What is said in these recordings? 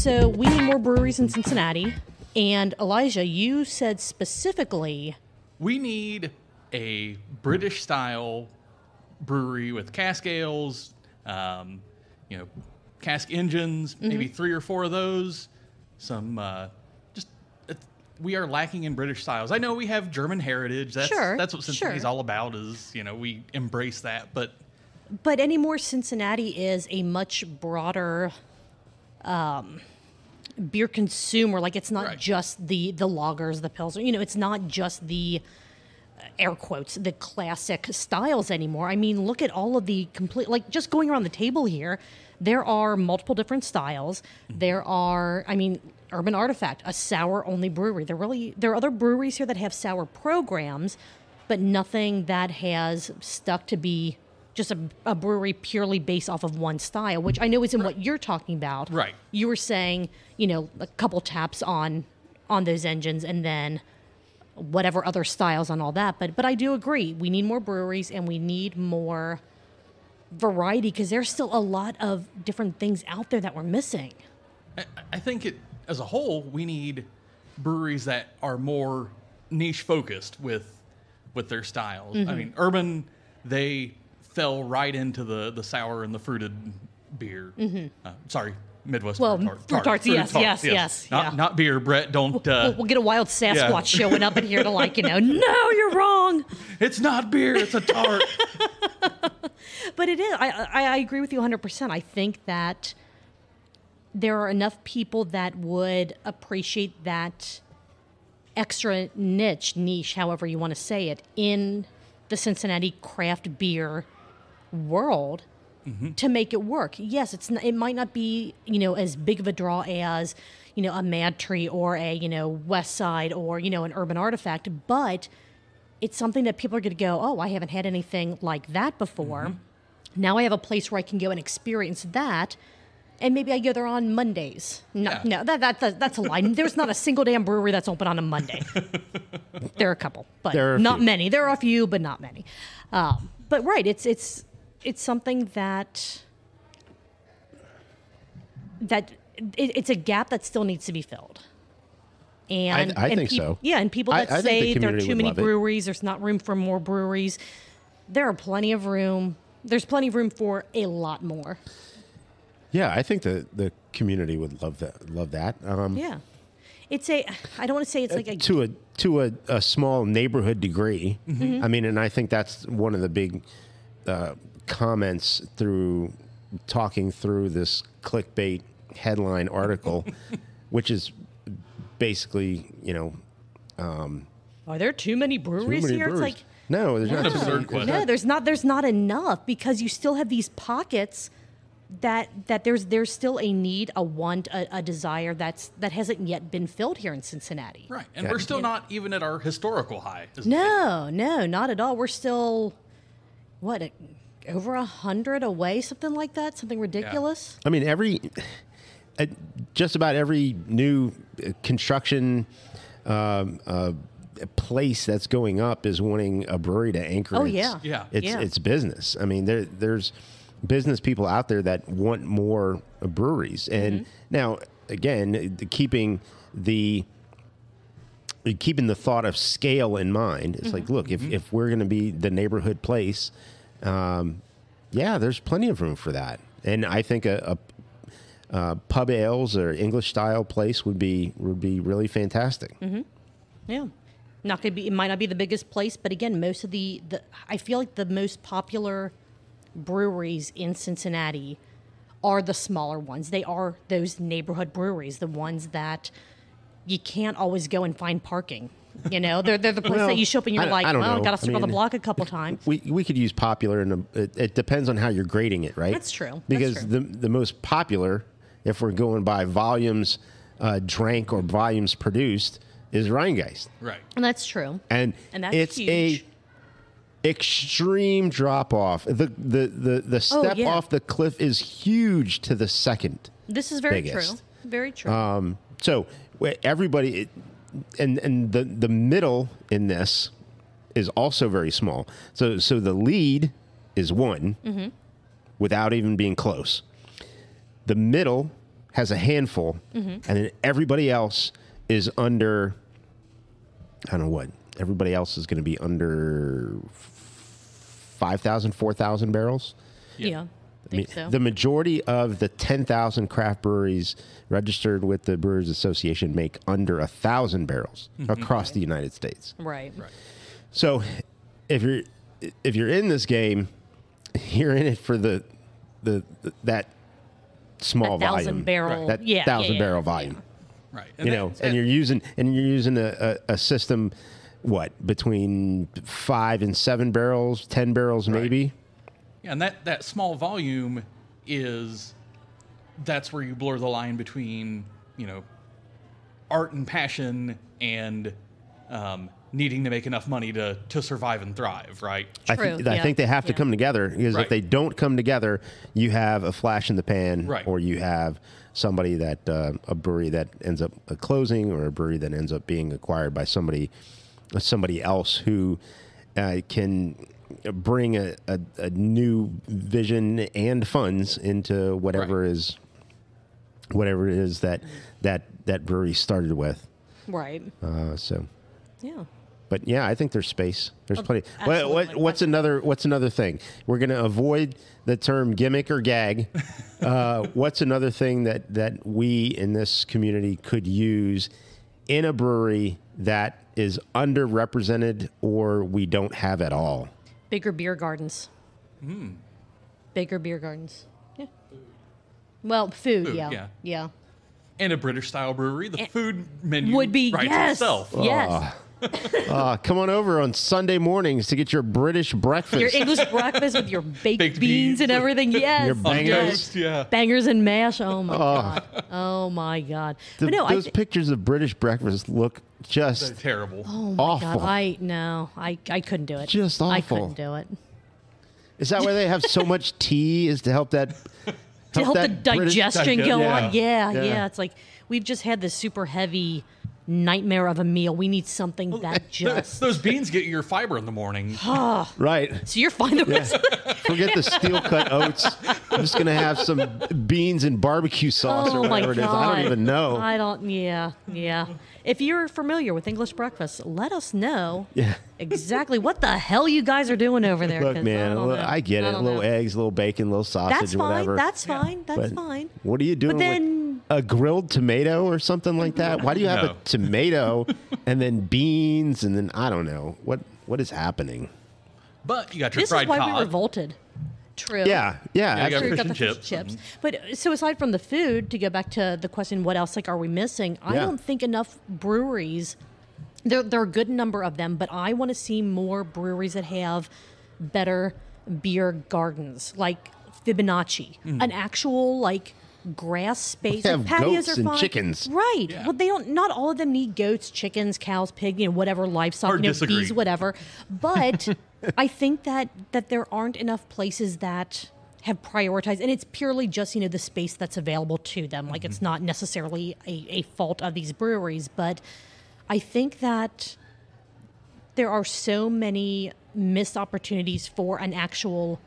So we need more breweries in Cincinnati. And Elijah, you said specifically... We need a British-style brewery with cask ales, cask engines, maybe 3 or 4 of those. Some we are lacking in British styles. I know we have German heritage. That's what Cincinnati's all about. Is we embrace that, but anymore, Cincinnati is a much broader beer consumer. Like, it's not just the lagers, the pilsner. It's not just the air quotes, the classic styles anymore. I mean, look at all of the complete, like, just going around the table here, there are multiple different styles. There are, Urban Artifact, a sour-only brewery. There are other breweries here that have sour programs, but nothing that has stuck to be just a brewery purely based off of one style, which I know isn't what you're talking about. Right. You were saying, a couple taps on those engines and then whatever other styles on all that. But I do agree. We need more breweries and we need more variety because there's still a lot of different things out there that we're missing. I think as a whole, we need breweries that are more niche focused with their styles. I mean, Urban, they fell right into the sour and the fruited beer. Midwest tarts. Yes. Not beer, Brett. Don't. We'll get a wild Sasquatch showing up in here to no, you're wrong. It's not beer. It's a tart. But it is. I agree with you 100%. I think that there are enough people that would appreciate that extra niche, however you want to say it, in the Cincinnati craft beer world to make it work. Yes, it might not be, as big of a draw as, a Mad Tree or a, West Side or, an Urban Artifact, but it's something that people are going to go, oh, I haven't had anything like that before. Now I have a place where I can go and experience that. And maybe I go there on Mondays. No, that's a lie. There's not a single damn brewery that's open on a Monday. There are a couple, but not many. There are a few, but not many. But right, it's something that it's a gap that still needs to be filled. And I think so. Yeah, and people that say there are too many breweries, there's not room for more breweries. There are plenty of room. There's plenty of room for a lot more. Yeah, I think the community would love that. Yeah, I don't want to say it's like to a small neighborhood degree. I mean, and I think that's one of the big comments through talking through this clickbait headline article, which is basically, are there too many breweries here? Breweries. It's like no, there's not. Absurd question. No, there's not enough because you still have these pockets that there's still a need, a want, a desire that hasn't yet been filled here in Cincinnati. Right, and we're still not even at our historical high. No, not at all. We're still over 100 away, something like that, something ridiculous. Yeah. I mean, just about every new construction place that's going up is wanting a brewery to anchor. It's business. I mean, there's business people out there that want more breweries, and now again, keeping the thought of scale in mind. It's like, look, if we're going to be the neighborhood place, there's plenty of room for that, and I think a pub ales or English style place would be really fantastic. Yeah. Not going to be. It might not be the biggest place, but again, most of the I feel like the most popular breweries in Cincinnati are the smaller ones. They are those neighborhood breweries, the ones that you can't always go and find parking. They're the place that you show up and you're like, well, got to circle the block a couple times. We could use popular, and it depends on how you're grading it, right? That's true. Because the most popular, if we're going by volumes drank or volumes produced, is Rheingeist. Right. And that's true. And that's it's huge. Extreme drop off. The step off the cliff is huge to the second. This is very biggest. true. Very true. So everybody, and the middle in this is also very small. So the lead is one without even being close. The middle has a handful, and then everybody else is under, I don't know what, everybody else is going to be under 5,000, 4,000 barrels. Yeah. I think so. The majority of the 10,000 craft breweries registered with the Brewers Association make under 1,000 barrels across the United States. Right. So if you're in this game, you're in it for that small that volume, 1,000 barrel, that 1,000 barrel volume. Right. And you're using a system, what, between 5 and 7 barrels, 10 barrels maybe. Yeah, and that small volume that's where you blur the line between, art and passion and needing to make enough money to survive and thrive, right? True, I think they have to come together, because if they don't come together, you have a flash in the pan, or you have somebody that a brewery that ends up closing, or a brewery that ends up being acquired by somebody else who can bring a new vision and funds into whatever it is that brewery started with. Right. Yeah. But yeah, I think there's space. There's plenty. Absolutely. What's another thing? We're going to avoid the term gimmick or gag. What's another thing that we in this community could use in a brewery that is underrepresented or we don't have at all? Bigger beer gardens. Bigger beer gardens. Yeah. Well, food, yeah. And a British style brewery, the food menu would be writes itself. Yes. Come on over on Sunday mornings to get your British breakfast. Your English breakfast with your baked beans and everything. Yes. Your bangers. Bangers and mash. Oh my God. Oh my God. Those pictures of British breakfast look just terrible. Oh my awful. God. I couldn't do it. Just awful. I couldn't do it. Is that why they have so much tea? Is to help that To help the digestion go on. Yeah. It's like we've just had this super heavy nightmare of a meal. We need something that just... Those beans get your fiber in the morning. Right. So you're fine. Forget the steel cut oats. I'm just going to have some beans and barbecue sauce or whatever it is. I don't even know. Yeah. If you're familiar with English breakfast, let us know Yeah. exactly what the hell you guys are doing over there. Look, 'cause man, I get it. A little eggs, a little bacon, a little sausage, That's or fine. whatever. That's fine. That's But fine. What are you doing But then... with a grilled tomato or something like that? Why do you have a tomato and then beans and then, I don't know. What is happening? But you got your This fried is why cod. we revolted. True. Yeah. you got Sure, fish you got and the fish and chips. chips. But so aside from the food, to go back to the question, what else are we missing? I don't think enough breweries. There are a good number of them, but I want to see more breweries that have better beer gardens, like Fibonacci, an actual grass space. They Like, have patios goats are and fine. chickens. Right. Yeah. Well, they don't. Not all of them need goats, chickens, cows, pig, whatever livestock, Or disagree. bees, whatever. But I think that there aren't enough places that have prioritized, and it's purely just the space that's available to them. Like it's not necessarily a fault of these breweries, but I think that there are so many missed opportunities for an actual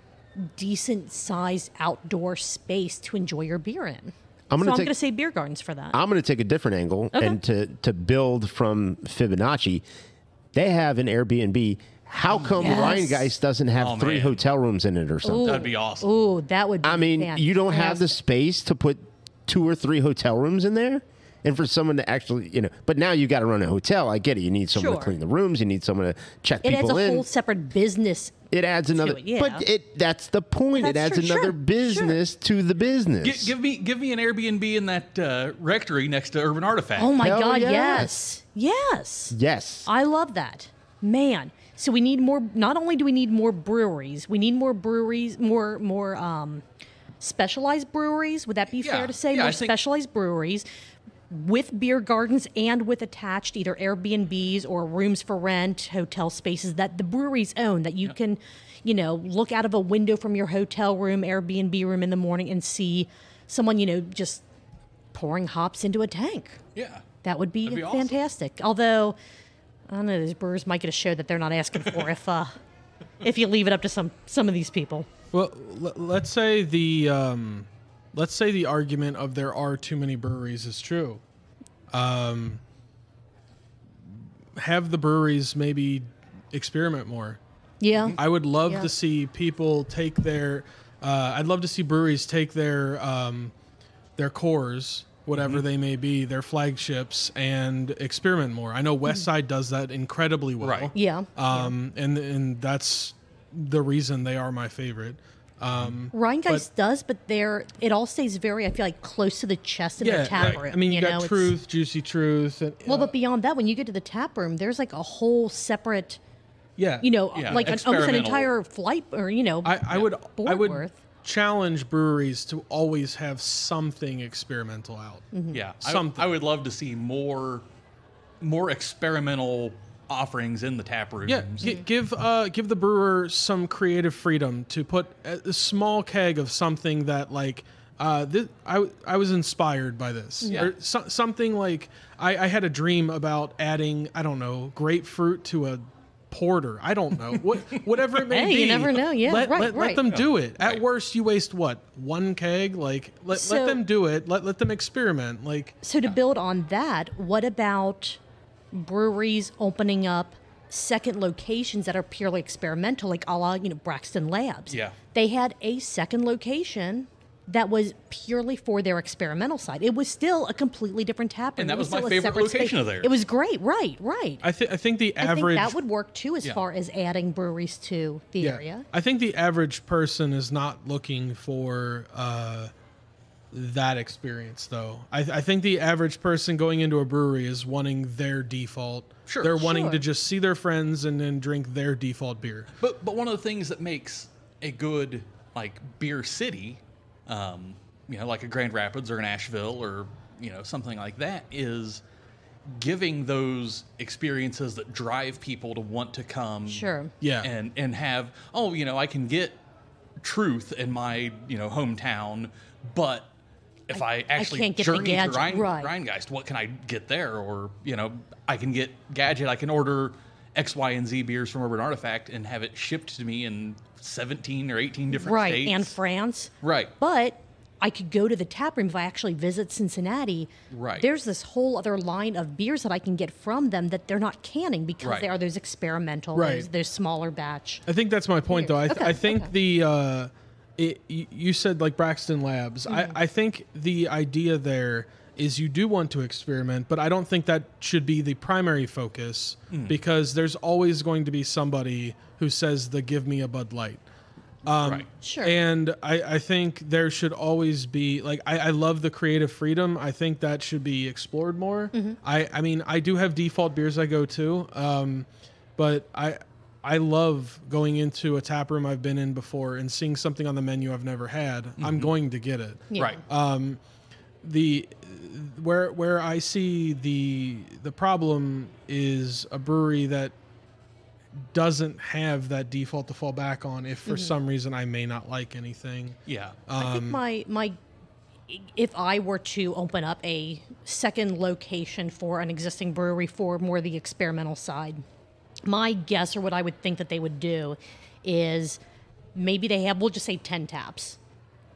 decent sized outdoor space to enjoy your beer in. I'm going to say beer gardens for that. I'm going to take a different angle and to build from Fibonacci. They have an Airbnb. How come Ryan Geist doesn't have 3 hotel rooms in it or something? That'd be awesome. Ooh, that would be fantastic. You don't have the space to put 2 or 3 hotel rooms in there? And for someone to actually, but now you got to run a hotel. I get it. You need someone to clean the rooms. You need someone to check people in. It adds a whole separate business. It adds another, but that's the point. It adds another business to the business. Give me an Airbnb in that rectory next to Urban Artifact. Oh my Hell God! yes. Yes. I love that, man. So we need more. Not only do we need more breweries, we need more breweries, more specialized breweries. Would that be fair to say? More specialized breweries with beer gardens and with attached either Airbnbs or rooms for rent, hotel spaces that the breweries own, that you can, look out of a window from your hotel room, Airbnb room in the morning and see someone, just pouring hops into a tank. Yeah. That would be awesome. fantastic. Although, I don't know, these brewers might get a show that they're not asking for if you leave it up to some of these people. Well, let's say the let's say the argument of there are too many breweries is true. Have the breweries maybe experiment more. Yeah. I would love Yeah. to see people take their. I'd love to see breweries take their cores, whatever they may be, their flagships, and experiment more. I know West Side does that incredibly well. Right. Yeah. And that's the reason they are my favorite. Rheingeist does, but it all stays very, I feel like, close to the chest in the tap room. I mean, you got know, Truth, Juicy Truth. And, well, but beyond that, when you get to the tap room, there's like a whole separate, yeah, like almost an experimental. entire flight, or I would board worth. challenge breweries to always have something experimental out. Yeah, Something. I would love to see more experimental offerings in the tap rooms. Yeah, give the brewer some creative freedom to put a small keg of something that like I was inspired by this. Yeah. Or something like I had a dream about adding, I don't know, grapefruit to a porter. I don't know. Whatever it may Hey, be. you never know. Yeah, let right. them do it. At Right. worst, you waste what? One keg? Like let them do it. Let them experiment. Like So to build on that, what about breweries opening up second locations that are purely experimental, like a la, Braxton Labs? Yeah. They had a second location that was purely for their experimental side. It was still a completely different tap room. And that It was my still a favorite separate location space. of theirs. It was great. Right. I think the I average think that would work too, as Yeah. far as adding breweries to the area. I think the average person is not looking for that experience, though. I think the average person going into a brewery is wanting their default. Sure. They're wanting Sure. to just see their friends and then drink their default beer. But one of the things that makes a good like beer city, like a Grand Rapids or an Asheville or something like that, is giving those experiences that drive people to want to come. Sure. Yeah. And have I can get Truth in my hometown, but if I actually can't get the journey to Gadget, right. Rheingeist, what can I get there? Or I can get Gadget. I can order X, Y, and Z beers from Urban Artifact and have it shipped to me in 17 or 18 different Right. states. And France. Right. But I could go to the tap room if I actually visit Cincinnati. Right. There's this whole other line of beers that I can get from them that they're not canning because Right. they are those experimental, Right. those smaller batch. I think that's my point, though. Okay, I think okay. you said like Braxton Labs. I think the idea there is you do want to experiment, but I don't think that should be the primary focus because there's always going to be somebody who says the give me a Bud Light. Right. Sure. And I think there should always be like I love the creative freedom. I think that should be explored more. I mean I do have default beers I go to, but I love going into a tap room I've been in before and seeing something on the menu I've never had. I'm going to get it. Yeah. Right. Where I see the problem is a brewery that doesn't have that default to fall back on if for some reason I may not like anything. Yeah. I think my if I were to open up a second location for an existing brewery for more the experimental side, my guess or what I would think that they would do is maybe they have, we'll just say 10 taps.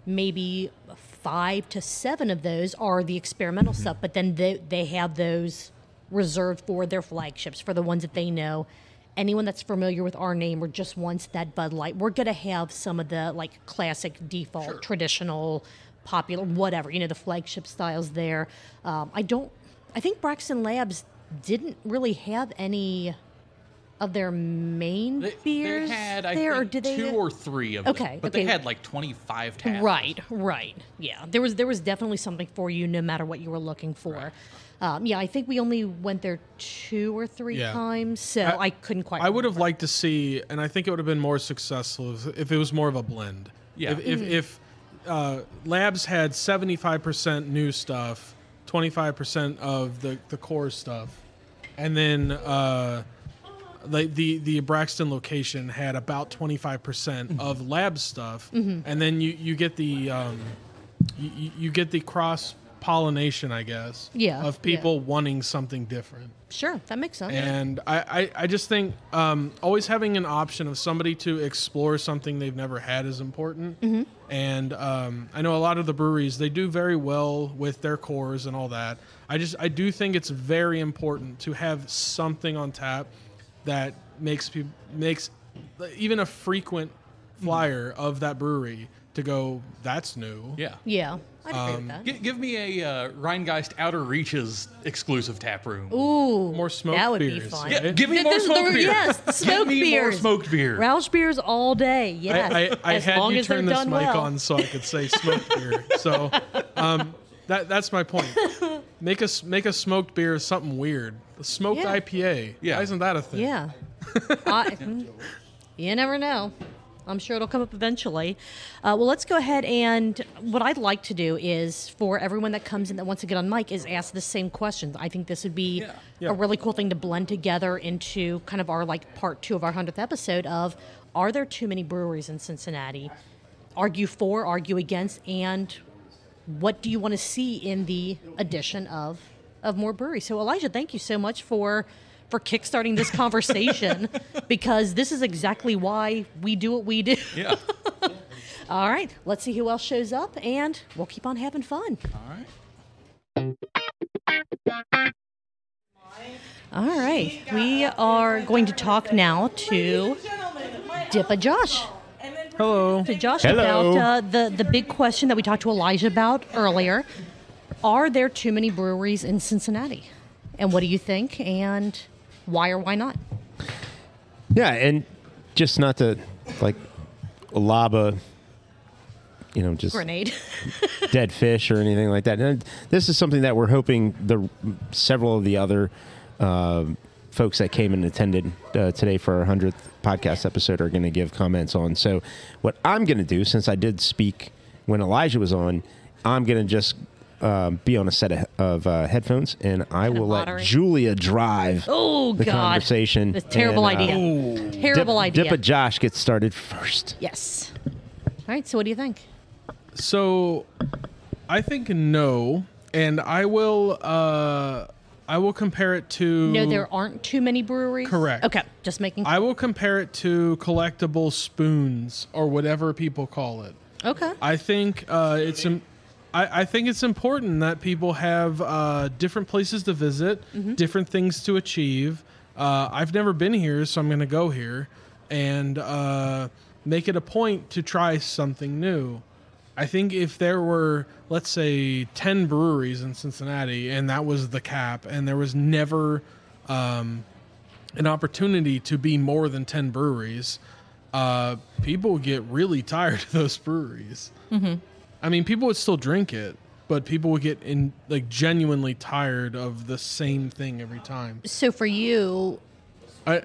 Maybe 5 to 7 of those are the experimental stuff, but then they have those reserved for their flagships, for the ones that they know. Anyone that's familiar with our name or just wants that Bud Light, we're going to have some of the like classic default, traditional, popular, whatever, the flagship styles there. I think Braxton Labs didn't really have any of their main beers they had, I there, think, or did they? 2 or 3 of Okay, them. But okay. they had like 25 taps. Right. Yeah, there was definitely something for you, no matter what you were looking for. I think we only went there 2 or 3 Yeah. times, so I couldn't quite. I would have remember. liked to see, and I think it would have been more successful if it was more of a blend. Yeah. If Labs had 75% new stuff, 25% of the core stuff, and then the Braxton location had about 25% of Labs stuff, and then you get the you get the cross pollination, I guess. Yeah, Of people wanting something different. Sure, that makes sense. And I just think always having an option of somebody to explore something they've never had is important. Mm-hmm. And I know a lot of the breweries, they do very well with their cores and all that. I do think it's very important to have something on tap that makes even a frequent flyer of that brewery to go, that's new. Yeah. Yeah, I'd agree with that. Give me a Rheingeist Outer Reaches exclusive tap room. Ooh, More smoked that would beers, be fun. right? Yeah, give me more smoked beer. Yes, smoked Give me beers. more smoked beer. Roush beers all day. Yes, I as had long you as they're turn this done mic well. on so I could say smoked beer. So that's my point. Make a smoked beer something weird. A smoked Yeah. IPA. Yeah. Why isn't that a thing? Yeah. You never know. I'm sure it'll come up eventually. Well, let's go ahead and what I'd like to do is for everyone that comes in that wants to get on mic is ask the same questions. I think this would be Yeah. a really cool thing to blend together into kind of our like part 2 of our 100th episode of are there too many breweries in Cincinnati? Argue for, argue against, and what do you want to see in the addition of more breweries? So Elijah, thank you so much for kickstarting this conversation because this is exactly why we do what we do. Yeah. All right, let's see who else shows up, and we'll keep on having fun. All right. All right, we are going to talk now to Dippa Josh. Hello. To Josh Hello. about the big question that we talked to Elijah about earlier. Are there too many breweries in Cincinnati? And what do you think? And why or why not? Yeah, and just not to like lob a, just Grenade. dead fish or anything like that. And this is something that we're hoping several of the other folks that came and attended today for our 100th podcast episode are going to give comments on. So what I'm going to do, since I did speak when Elijah was on, I'm going to just be on a set of headphones, and I will let moderate. Julia drive Oh, the God. conversation. That's a terrible and, idea. Terrible idea. Dippa Josh gets started first. Yes. All right, so what do you think? So I think no, and I will compare it to No, there aren't too many breweries? Correct. Okay, just making I will compare it to collectible spoons or whatever people call it. Okay. I think I think it's important that people have different places to visit, different things to achieve. I've never been here, so I'm going to go here and make it a point to try something new. I think if there were, let's say, 10 breweries in Cincinnati, and that was the cap, and there was never an opportunity to be more than 10 breweries, people would get really tired of those breweries. Mm-hmm. I mean, people would still drink it, but people would get genuinely tired of the same thing every time. So for you,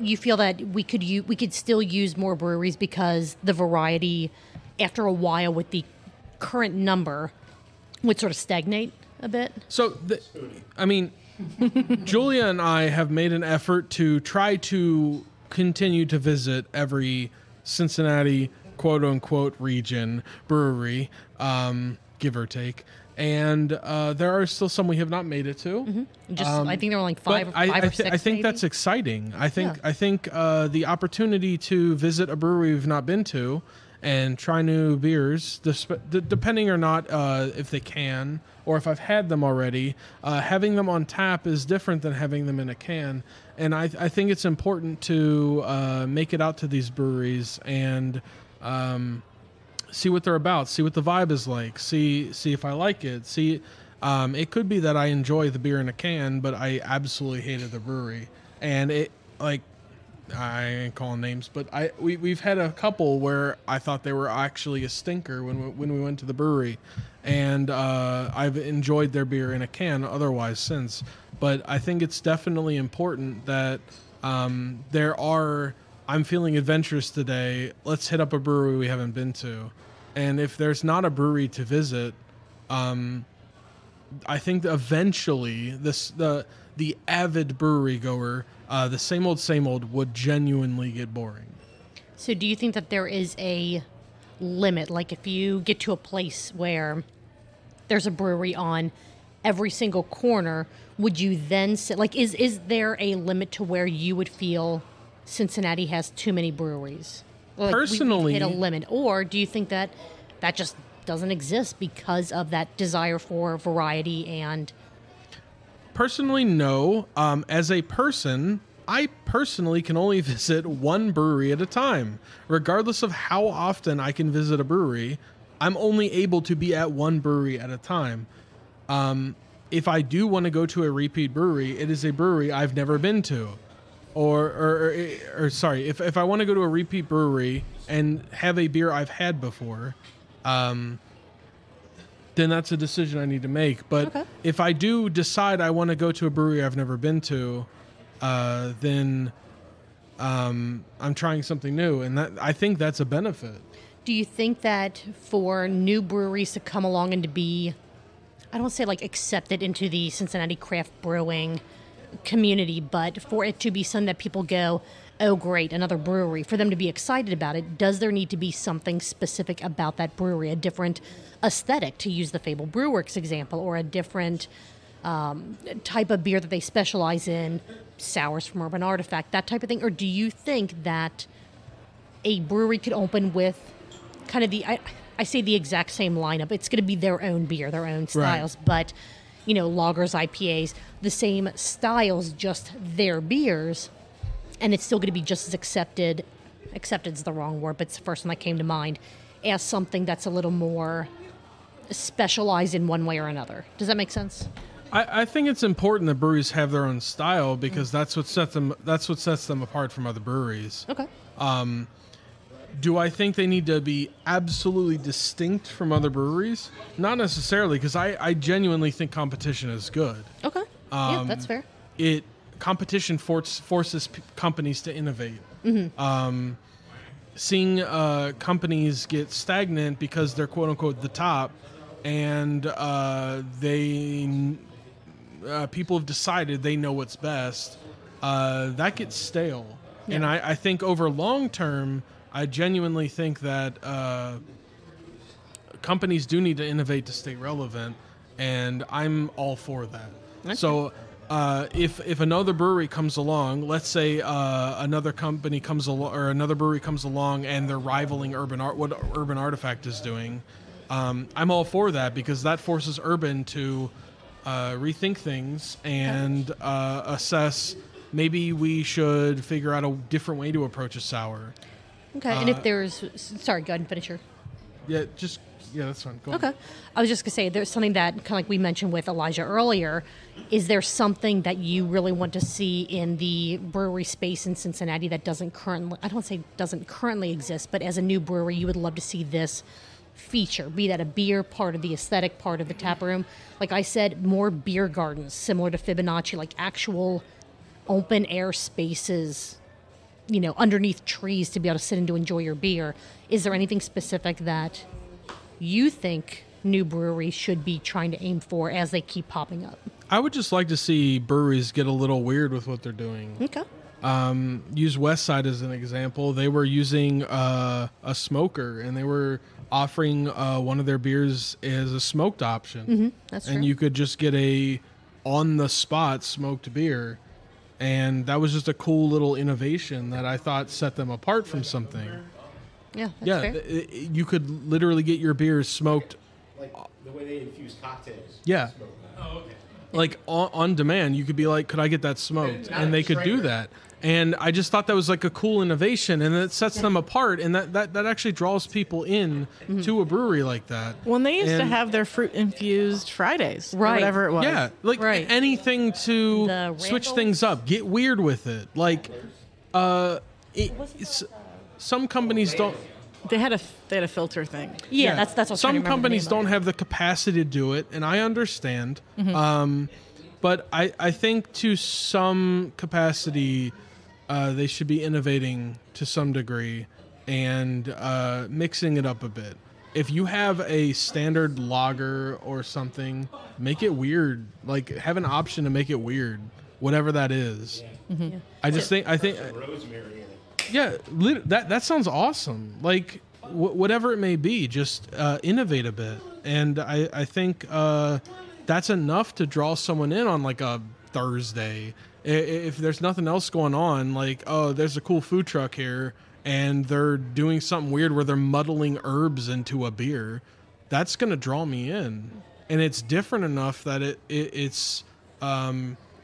you feel that we could still use more breweries because the variety, after a while, with the current number, would sort of stagnate a bit? So, Julia and I have made an effort to try to continue to visit every Cincinnati quote-unquote region brewery, give or take. And there are still some we have not made it to. Mm-hmm. I think there were like five But or six. I think maybe? that's exciting. I think Yeah. the opportunity to visit a brewery we've not been to and try new beers, depending or not if they can or if I've had them already, having them on tap is different than having them in a can. And I think it's important to make it out to these breweries and see what they're about, see what the vibe is like, see if I like it. It could be that I enjoy the beer in a can, but I absolutely hated the brewery. And I ain't calling names, but we've had a couple where I thought they were actually a stinker when we went to the brewery, and I've enjoyed their beer in a can otherwise since. But I think it's definitely important that I'm feeling adventurous today. Let's hit up a brewery we haven't been to, and if there's not a brewery to visit, I think that eventually the avid brewery goer, the same old would genuinely get boring. So do you think that there is a limit? Like if you get to a place where there's a brewery on every single corner, would you then say, like, is there a limit to where you would feel Cincinnati has too many breweries? Like, Personally, we've hit a limit, or do you think that just doesn't exist because of that desire for variety? And personally, no. As a person, I personally can only visit one brewery at a time. Regardless of how often I can visit a brewery, I'm only able to be at one brewery at a time. If I do want to go to a repeat brewery, it is a brewery I've never been to. Or sorry, if I want to go to a repeat brewery and have a beer I've had before, then that's a decision I need to make. But if I do decide I want to go to a brewery I've never been to, then I'm trying something new, and I think that's a benefit. do you think that for new breweries to come along and to be, I don't want to say like accepted into the Cincinnati craft brewing community, but for it to be something that people go, oh great, another brewery, for them to be excited about it, does there need to be something specific about that brewery, a different aesthetic, to use the Fable Brewworks example, or a different type of beer that they specialize in, sours from Urban Artifact, that type of thing? Or do you think that a brewery could open with kind of I say the exact same lineup, it's going to be their own beer, their own styles, but, you know, lagers, IPAs, the same styles, just their beers, and it's still going to be just as accepted is the wrong word, but it's the first one that came to mind, as something that's a little more specialized in one way or another. Does that make sense? I think it's important that breweries have their own style, because that's what sets them apart from other breweries. Okay. Do I think they need to be absolutely distinct from other breweries? Not necessarily, because I genuinely think competition is good. Okay. Yeah, that's fair. Competition forces companies to innovate. Mm-hmm. Seeing companies get stagnant because they're quote unquote the top, and people have decided they know what's best, that gets stale. Yeah. And I think over long term, I genuinely think that companies do need to innovate to stay relevant, and I'm all for that. Okay. So if another brewery comes along, let's say another company comes along, or another brewery comes along, and they're rivaling what Urban Artifact is doing, I'm all for that, because that forces Urban to rethink things and assess, maybe we should figure out a different way to approach a sour. Okay, and if there's... Sorry, go ahead and finish your... Yeah, that's fine. Go Okay. on. I was just going to say, there's something that, kind of like we mentioned with Elijah earlier, is there something that you really want to see in the brewery space in Cincinnati that doesn't currently... I don't want to say doesn't currently exist, but as a new brewery, you would love to see this feature, be that a beer part of the aesthetic part of the tap room. Like I said, more beer gardens, similar to Fibonacci, like actual open air spaces, you know, underneath trees to be able to sit and to enjoy your beer. Is there anything specific that you think new breweries should be trying to aim for as they keep popping up? I would just like to see breweries get a little weird with what they're doing. Okay. Use Westside as an example. They were using a smoker, and they were offering one of their beers as a smoked option. Mm-hmm. That's true. And you could just get a on-the-spot smoked beer. And that was just a cool little innovation that I thought set them apart from something. Yeah, that's fair. You could literally get your beers smoked. Like the way they infuse cocktails. Yeah. Oh, okay. Like on demand, you could be like, could I get that smoked? And they could do that. And I just thought that was like a cool innovation, and it sets them apart, and that actually draws people in to a brewery like that. When they used to have their fruit-infused Fridays, or whatever it was. Yeah, like anything to switch things up, get weird with it. Like, some companies don't. They had a filter thing. Yeah, that's what I'm some companies don't have the capacity to do it, and I understand. Mm-hmm. But I think to some capacity, they should be innovating to some degree and mixing it up a bit. If you have a standard lager or something, make it weird. Like, have an option to make it weird, whatever that is. Mm-hmm. Yeah. I think Rosemary in it. Yeah, that sounds awesome. Like, whatever it may be, just innovate a bit. And I think that's enough to draw someone in on like a Thursday. If there's nothing else going on, like, oh, there's a cool food truck here and they're doing something weird where they're muddling herbs into a beer, that's going to draw me in. And it's different enough that it's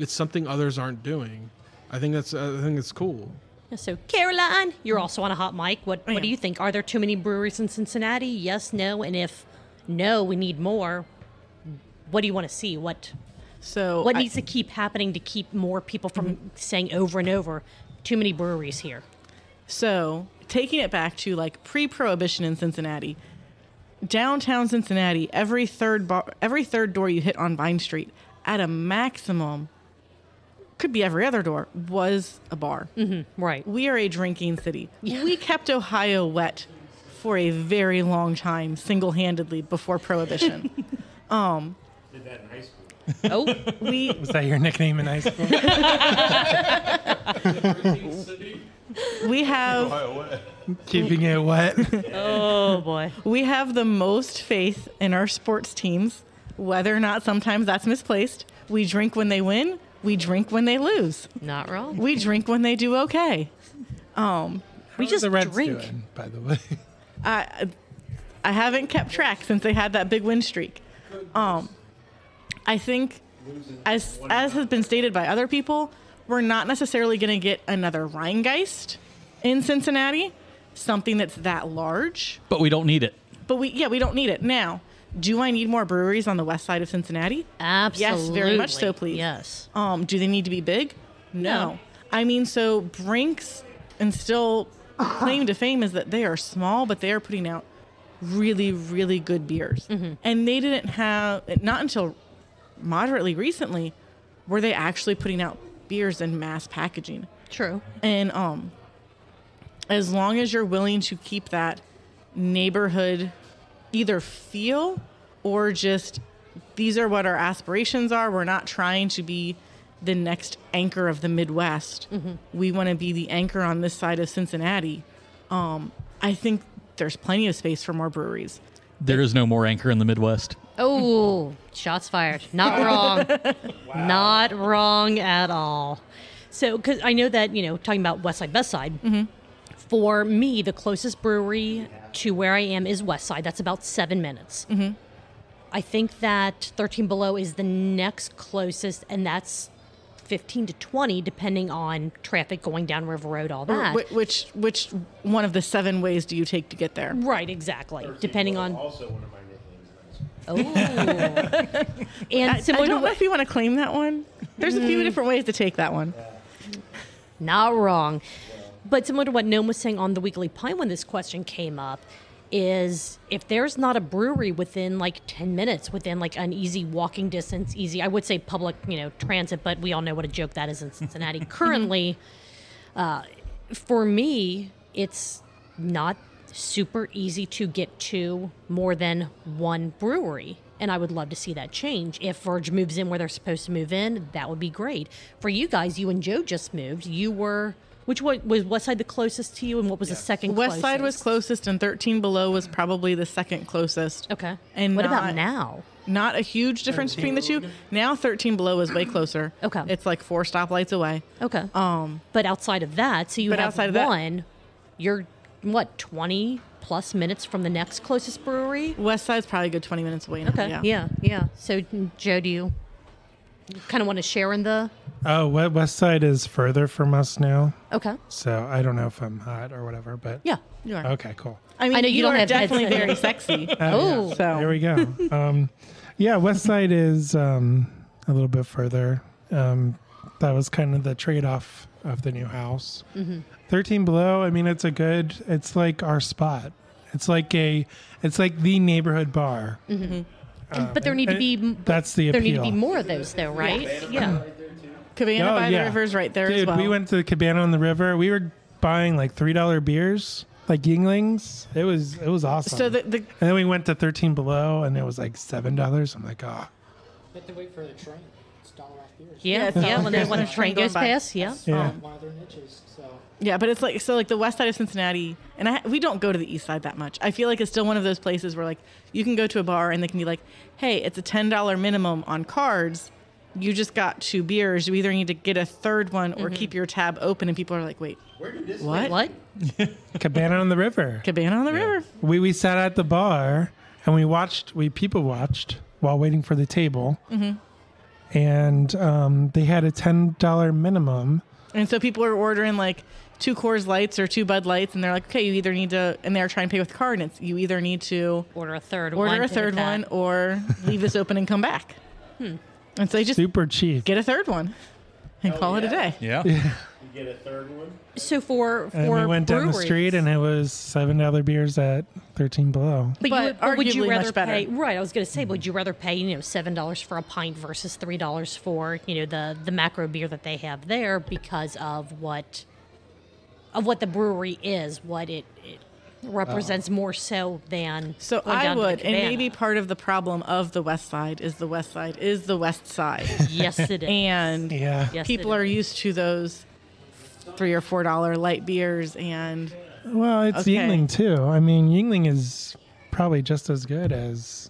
something others aren't doing. I think it's cool. So, Caroline, you're also on a hot mic. What do you think? Are there too many breweries in Cincinnati? Yes, no, and if no, we need more. What do you want to see? What needs to keep happening to keep more people from saying over and over, too many breweries here? So, taking it back to like pre-prohibition in Cincinnati, downtown Cincinnati, every third door you hit on Vine Street, at a maximum, could be every other door, was a bar. Mm-hmm, right. We are a drinking city. Yeah. We kept Ohio wet for a very long time, single-handedly, before Prohibition. Did that in high school. Was that your nickname in high school? We have... Keeping it wet. Oh, boy. We have the most faith in our sports teams, whether or not sometimes that's misplaced. We drink when they win. We drink when they lose. Not wrong. We drink when they do okay. We just the Reds drink. Doing, by the way. I haven't kept track since they had that big win streak. I think, as has been stated by other people, we're not necessarily going to get another Rheingeist in Cincinnati, something that's that large. But we don't need it. But we don't need it. Now, do I need more breweries on the west side of Cincinnati? Absolutely. Yes, very much so, please. Yes. Do they need to be big? No. I mean, so Brinks, and still claim to fame is that they are small, but they are putting out really, really good beers. Mm-hmm. And they didn't have, not until moderately recently, were they actually putting out beers in mass packaging. True. And as long as you're willing to keep that neighborhood either feel or just, these are what our aspirations are. We're not trying to be the next anchor of the Midwest. Mm-hmm. We want to be the anchor on this side of Cincinnati. I think there's plenty of space for more breweries. There is no more anchor in the Midwest. Oh, shots fired. Not wrong. Wow. Not wrong at all. So, because I know that, talking about West Side, Best Side, mm-hmm. For me, the closest brewery to where I am is West Side. That's about 7 minutes. Mm-hmm. I think that 13 Below is the next closest, and that's 15 to 20, depending on traffic going down River Road, all that. Which one of the 7 ways do you take to get there? Right, exactly. Depending on... Also one of my nicknames. Oh. And I don't know if you want to claim that one. There's a few different ways to take that one. Not wrong. But similar to what Noam was saying on the Weekly Pint when this question came up, is if there's not a brewery within like 10 minutes, within like an easy walking distance, I would say public, transit, but we all know what a joke that is in Cincinnati. Currently, for me, it's not super easy to get to more than one brewery. And I would love to see that change. If Verge moves in where they're supposed to move in, that would be great. For you guys, you and Joe just moved. You were... Which one was West Side the closest to you, and what was the second closest? West Side was closest, and 13 Below was probably the second closest. Okay. And what about now? Not a huge difference between the two. Now 13 Below is way closer. Okay. It's like 4 stoplights away. Okay. But outside of that, so you have one, you're, 20 plus minutes from the next closest brewery? West Side's probably a good 20 minutes away now. Okay. Yeah. So, Joe, do you kind of want to share in the... Oh, West Side is further from us now. Okay. So I don't know if I'm hot or whatever, but yeah, you are. Okay, cool. I mean, I know you don't are have definitely headset. very sexy. Oh, yeah. So There we go. Yeah, West Side is a little bit further. That was kind of the trade-off of the new house. Mm-hmm. 13 Below, I mean, it's like our spot. It's like the neighborhood bar. Mm-hmm. But there need to be... That's the appeal. There need to be more of those, though, right? Yeah. Cabana by the River is right there as well. Dude, we went to the Cabana on the River. We were buying like $3 beers, like Yinglings. It was awesome. So and then we went to 13 Below, and it was like $7. I'm like, You have to wait for the train. It's dollar off beers. Yeah, it's yeah. When a train goes by. past, yeah. Yeah. One of their niches. So Yeah, but it's like the west side of Cincinnati, and we don't go to the east side that much. I feel like it's still one of those places where like you can go to a bar and they can be like, hey, it's a $10 minimum on cards. You just got 2 beers. You either need to get a third one or keep your tab open. And people are like, wait, what? What? Cabana on the River. Cabana on the river. We sat at the bar and we people watched while waiting for the table. And they had a $10 minimum. And so people are ordering like 2 Coors Lights or 2 Bud Lights, and they're like, okay, you either need to, and they're trying to pay with card, and you either need to Order a third order a third one or leave this open and come back. And so they just Super cheap. get a third one and call it a day. Yeah. You get a third one? So for And we went down the breweries- street and it was $7 beers at 13 Below. But would you arguably rather much better. pay? Right, I was going to say, would you rather pay $7 for a pint versus $3 for the macro beer that they have there because of what the brewery is, what it represents more so than So going I down to the would, and Cabana. maybe part of the problem of the west side is the west side is the west side. Yes, it is. And Yeah. Yes, people it are is. used to those $3 or $4 light beers, and Well, it's Okay. Yingling too. I mean, Yingling is probably just as good as,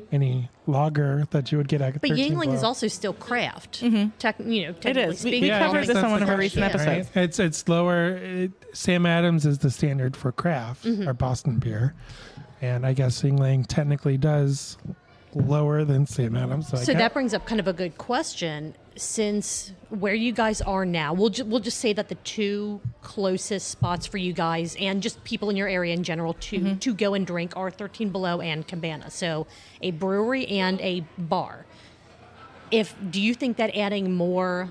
any lager that you would get at But 13 Yingling is Below. also still craft. Technically is. We speaking. covered it's this on that's one of the our recent question, episodes. right? It's lower. Sam Adams is the standard for craft or Boston beer, and I guess Yingling technically does lower than Sam Adams. So that brings up kind of a good question. Since where you guys are now, we'll just say that the 2 closest spots for you guys and just people in your area in general to go and drink are 13 Below and Cabana. So a brewery and a bar. Do you think that adding more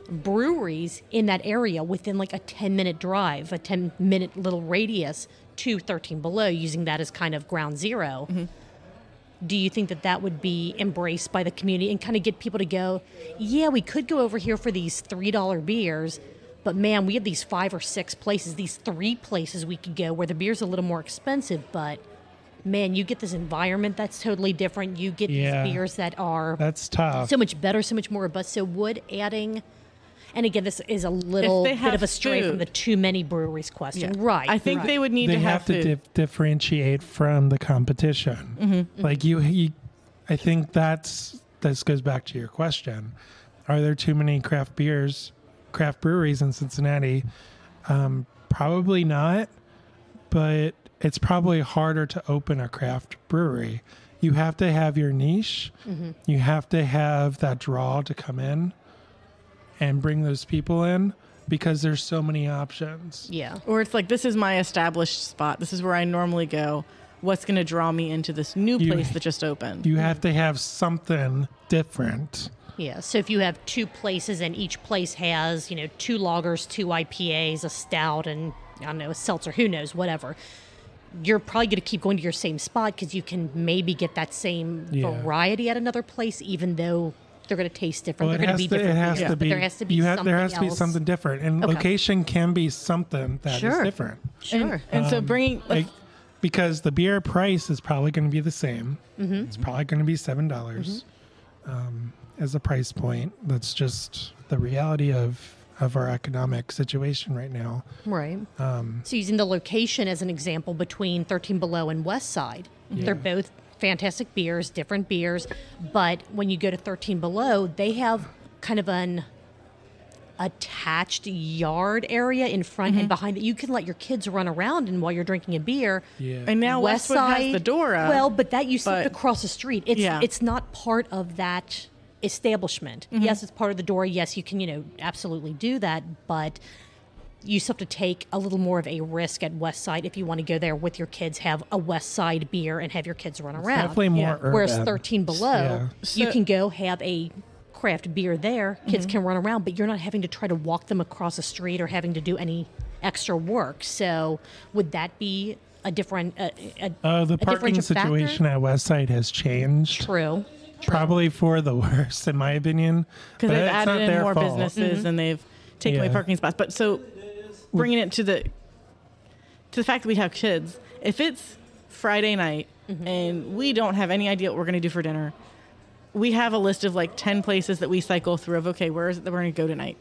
breweries in that area within like a 10-minute drive, a 10-minute little radius to 13 Below, using that as kind of ground zero, do you think that would be embraced by the community and kind of get people to go, yeah, we could go over here for these $3 beers, but man, we have these 5 or 6 places, these 3 places we could go where the beer's a little more expensive, but man, you get this environment that's totally different. You get Yeah. these beers that are That's tough. so much better, so much more robust. So would adding, and again, this is a little they bit have of a stray from food. the too many breweries question. Yeah. Right. I think they would need they to have to food. differentiate from the competition. Like I think this goes back to your question. Are there too many craft breweries in Cincinnati? Probably not, but it's probably harder to open a craft brewery. You have to have your niche. You have to have that draw to come in and bring those people in because there's so many options. Yeah. Or it's like, this is my established spot. This is where I normally go. What's going to draw me into this new place that just opened? You have to have something different. Yeah, so if you have 2 places and each place has, 2 lagers, 2 IPAs, a stout, and I don't know, a seltzer, who knows, whatever, you're probably going to keep going to your same spot because you can maybe get that same variety at another place, even though they're going to taste different. Well, they're going to be different. It has beers, to but be. there has to be There something has to be else. something different, and Okay. location can be something that is Sure. different. Sure. And so bringing, Because the beer price is probably going to be the same. It's probably going to be $7 as a price point. That's just the reality of our economic situation right now. Right. So using the location as an example between 13 Below and West Side, they're both fantastic beers, different beers, but when you go to 13 Below, they have kind of an attached yard area in front and behind that you can let your kids run around and while you're drinking a beer. Yeah. and now West Westwood Side has the door up. Well, but that you sit but- across the street. It's not part of that establishment. Yes, it's part of the door. Yes, you can absolutely do that, but you still have to take a little more of a risk at West Side if you want to go there with your kids, have a West Side beer, and have your kids run around. Definitely more urban. Whereas 13 Below, Yeah. you So- can go have a craft beer there. Kids can run around, but you're not having to try to walk them across the street or having to do any extra work. So would that be a different The a parking differentiating situation factor? at Westside has changed. True. Probably for the worse, in my opinion. because But they've it's not added in their more fault. businesses and they've taken away Yeah. parking spots. But so bringing it to the fact that we have kids, if it's Friday night and we don't have any idea what we're going to do for dinner, we have a list of like 10 places that we cycle through of, okay, where is it that we're going to go tonight?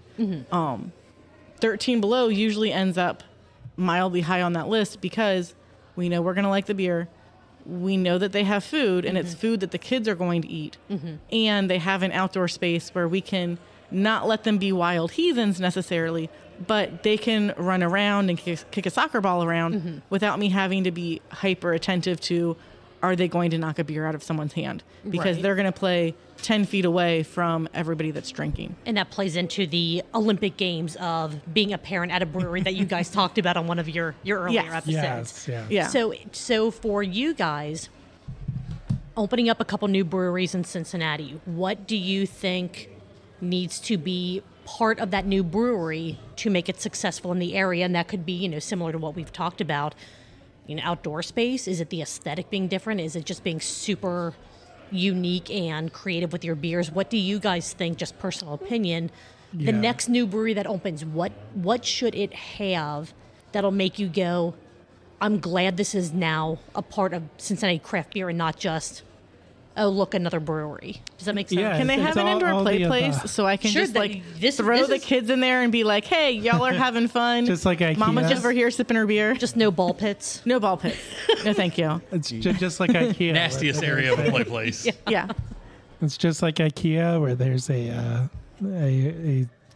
13 Below usually ends up mildly high on that list because we know we're going to like the beer. We know that they have food, and it's food that the kids are going to eat. And they have an outdoor space where we can not let them be wild heathens necessarily, but they can run around and kick a soccer ball around without me having to be hyper attentive to, are they going to knock a beer out of someone's hand? Because they're going to play 10 feet away from everybody that's drinking. And that plays into the Olympic Games of being a parent at a brewery that you guys talked about on one of your earlier episodes. Yes. So for you guys, opening up a couple new breweries in Cincinnati, what do you think needs to be part of that new brewery to make it successful in the area? And that could be, similar to what we've talked about, outdoor space. Is it the aesthetic being different? Is it just being super unique and creative with your beers? What do you guys think, just personal opinion, the next new brewery that opens, what should it have that'll make you go, I'm glad this is now a part of Cincinnati craft beer and not just, oh, look, another brewery. Does that make sense? Yeah, Can they have an indoor play place so I can just throw the kids in there and be like, hey, y'all are having fun. Just like IKEA. Mama's over here sipping her beer. Just no ball pits. No ball pits. No, thank you. It's just like IKEA. Nastiest area of a play place. Yeah. It's just like IKEA where there's a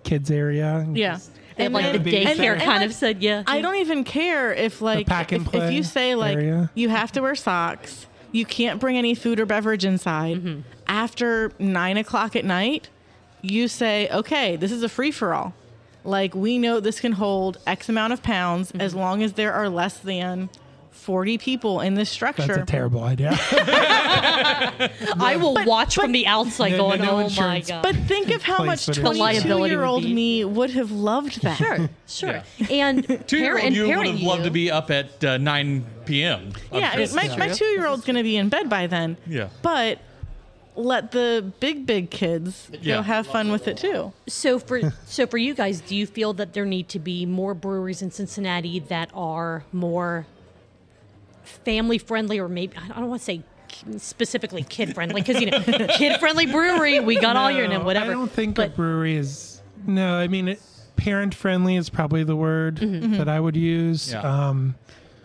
kids area. Yeah. And like the daycare kind of said, I don't even care if if you say area. You have to wear socks, you can't bring any food or beverage inside. After 9:00 at night, you say, okay, this is a free for all. Like, we know this can hold X amount of pounds as long as there are less than 40 people in this structure. That's a terrible idea. I will watch from the outside going, no oh my insurance. God. But think of how much The liability 22-year-old would be- me would have loved that. Sure. And 2-year-old you would parent have loved to be up at 9 p.m. Yeah, I mean, my 2-year-old's going to be in bed by then. Yeah. But let the big kids go have fun with it too. So for you guys, do you feel that there need to be more breweries in Cincinnati that are more family friendly, or maybe, I don't want to say specifically kid friendly, because kid friendly brewery, we got all your whatever. I don't think a brewery is. No, I mean, parent friendly is probably the word that I would use. Yeah.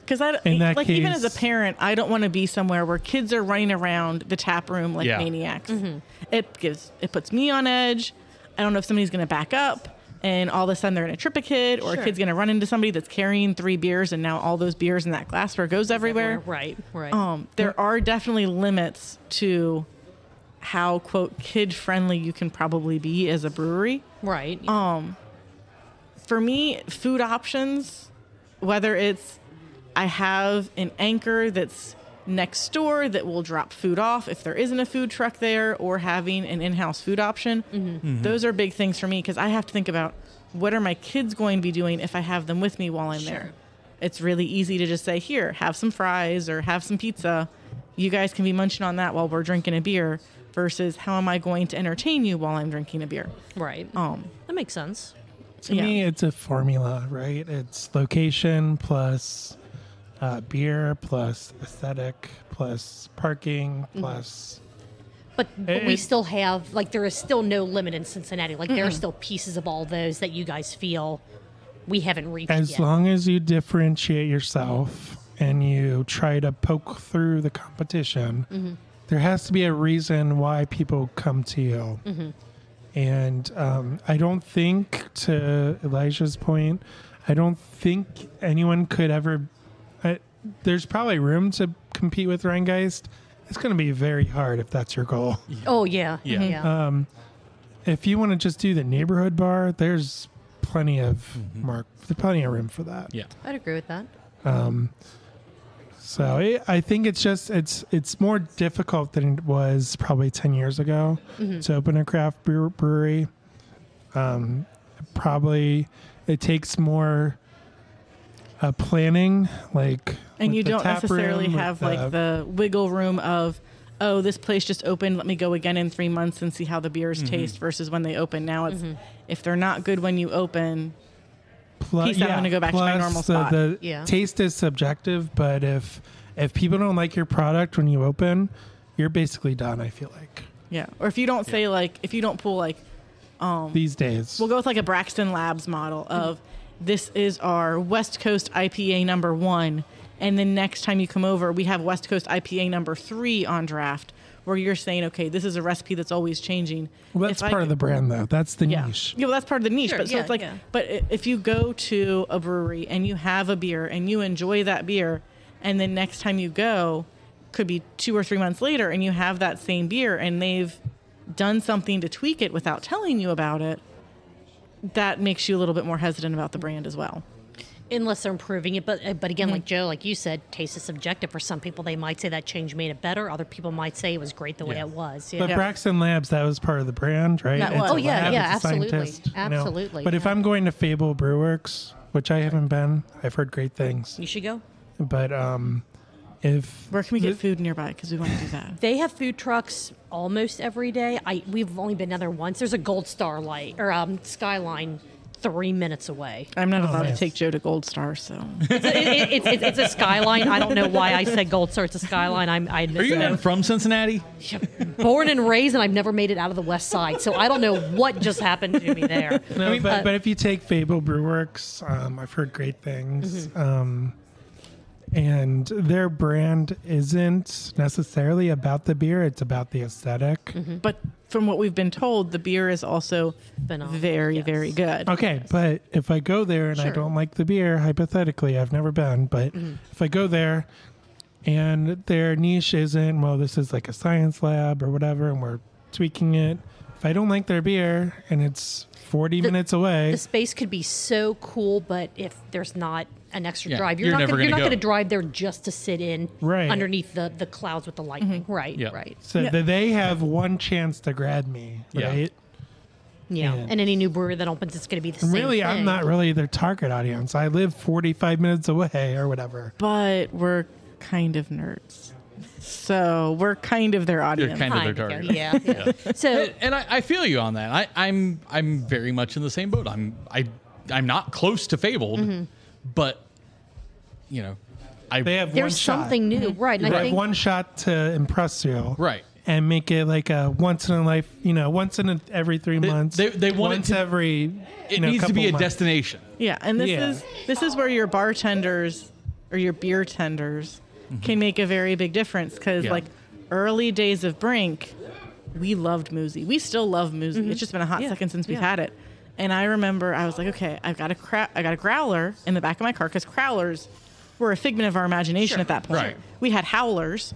Because even as a parent, I don't want to be somewhere where kids are running around the tap room like maniacs. It puts me on edge. I don't know if somebody's going to back up and all of a sudden they're going to trip a kid, or a kid's going to run into somebody that's carrying 3 beers, and now all those beers in that glassware goes everywhere. Right. There are definitely limits to how, quote, kid friendly you can probably be as a brewery. Right. For me, food options, whether it's I have an anchor that's next door that will drop food off if there isn't a food truck there, or having an in-house food option. Those are big things for me, because I have to think about, what are my kids going to be doing if I have them with me while I'm there? It's really easy to just say, here, have some fries or have some pizza. You guys can be munching on that while we're drinking a beer, versus how am I going to entertain you while I'm drinking a beer? Right. That makes sense. To me, it's a formula, right? It's location plus beer plus aesthetic plus parking plus. But we still have, there is still no limit in Cincinnati. There are still pieces of all those that you guys feel we haven't reached yet. As long as you differentiate yourself and you try to poke through the competition, there has to be a reason why people come to you. And I don't think, to Elijah's point, I don't think anyone could ever. There's probably room to compete with Rheingeist. It's going to be very hard if that's your goal. Oh, yeah. If you want to just do the neighborhood bar, there's plenty of plenty of room for that. Yeah. I'd agree with that. So I think it's more difficult than it was probably 10 years ago to open a craft brewery. Probably it takes more planning, and you don't necessarily have the wiggle room of, oh, this place just opened, let me go again in 3 months and see how the beers taste, versus when they open. Now it's if they're not good when you open, peace out, I'm gonna go back to my normal spot. The taste is subjective, but if people don't like your product when you open, you're basically done, I feel like. Yeah. Or if you don't say like, if you don't pull like, these days. we'll go with like a Braxton Labs model of this is our West Coast IPA number 1. And then next time you come over, we have West Coast IPA number 3 on draft, where you're saying, okay, this is a recipe that's always changing. Well, that's part of the brand, though. That's the niche. Yeah, well, that's part of the niche. Sure, but so yeah, it's like, yeah. but if you go to a brewery and you have a beer and you enjoy that beer, and then next time you go, could be 2 or 3 months later, and you have that same beer and they've done something to tweak it without telling you about it, that makes you a little bit more hesitant about the brand as well. Unless they're improving it, but again, like Joe, like you said, taste is subjective. For some people, they might say that change made it better. Other people might say it was great the way it was. But Braxton Labs, that was part of the brand, right? That It's was. a Oh, yeah, lab, yeah, it's a absolutely. scientist, you know. Absolutely, But if yeah. I'm going to Fable Brewworks, which I haven't been, I've heard great things. You should go. But if Where can we get food nearby? Because we want to do that. They have food trucks almost every day. We've only been down there once. There's a Gold Star light or Skyline 3 minutes away. I'm not allowed to nice. take Joe to Gold Star, so. It's a Skyline. I don't know why I said Gold Star. It's a Skyline. I Are you even from Cincinnati? born and raised, and I've never made it out of the West Side, so I don't know what just happened to me there. no, but if you take Fable Brewworks, I've heard great things. And their brand isn't necessarily about the beer; it's about the aesthetic. But from what we've been told, the beer is also Phenomenal, very, yes. very good. Okay, but if I go there and I Sure. don't like the beer, hypothetically, I've never been, but if I go there and their niche isn't, well, this is like a science lab or whatever, and we're tweaking it. If I don't like their beer and it's 40 minutes away, The space could be so cool, but if there's not an extra Yeah, drive, you're you're never not gonna going go. to drive there just to sit in Right. underneath the clouds with the lightning. Right, Yeah. right. so that they have one chance to grab me, Yeah. right? Yeah. Yeah. And any new brewery that opens, it's going to be the same Really, thing. I'm not really their target audience. I live 45 minutes away or whatever. But we're kind of nerds. So we're kind of their You're audience. kind of their Kinda, target. yeah. So And I feel you on that. I'm very much in the same boat. I'm not close to Fabled, but you know, They have one there's shot. something new, right? And They I have think one shot to impress you. right. And make it like a once in a life, once in every 3 months. they want it once to- every. It needs to couple be a months. destination. Yeah, and this Yeah. is where your bartenders or your beer tenders can make a very big difference because Yeah. like early days of Brink, we loved Moozy. We still love Moozy. It's just been a hot second since we've had it. And I remember I was like, okay, I got a growler in the back of my car because growlers were a figment of our imagination at that point. Right. We had howlers.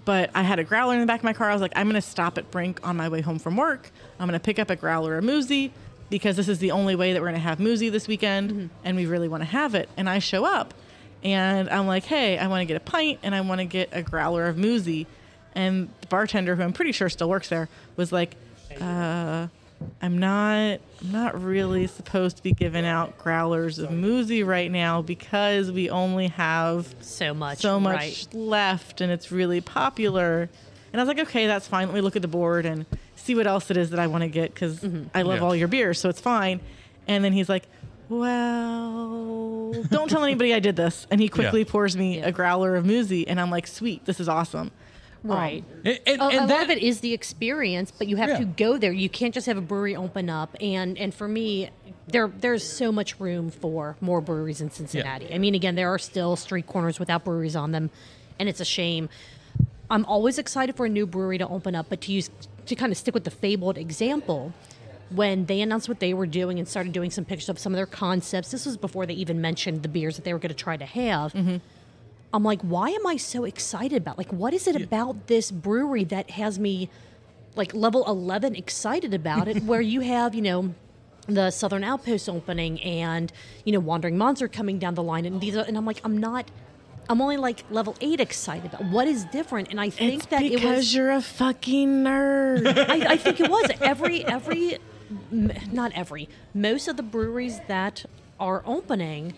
But I had a growler in the back of my car. I was like, I'm going to stop at Brink on my way home from work. I'm going to pick up a growler of Moozy because this is the only way that we're going to have Moozy this weekend, and we really want to have it. And I show up, and I'm like, hey, I want to get a pint, and I want to get a growler of Moozy. And the bartender, who I'm pretty sure still works there, was like, I'm not really supposed to be giving out growlers of Moozy right now because we only have so much, much left and it's really popular. And I was like, okay, that's fine. Let me look at the board and see what else it is that I want to get because I love Yeah. all your beers, so it's fine. And then he's like, well, don't tell anybody I did this. And he quickly pours me a growler of Moozy, and I'm like, sweet, this is awesome. right. And A lot that, of it is the experience, but you have Yeah. to go there. You can't just have a brewery open up. And for me, there's so much room for more breweries in Cincinnati. I mean, again, there are still street corners without breweries on them, and it's a shame. I'm always excited for a new brewery to open up, but to kind of stick with the Fabled example, when they announced what they were doing and started doing some pictures of some of their concepts, this was before they even mentioned the beers that they were going to try to have. I'm like, why am I so excited about? Like, what is it about this brewery that has me, like, level 11 excited about it? Where you have, the Southern Outpost opening and, Wandering Monster coming down the line, and and I'm like, I'm only like level 8 excited about what is different, and I think It's that it because was. you're a fucking nerd. I think it was not every. Most of the breweries that are opening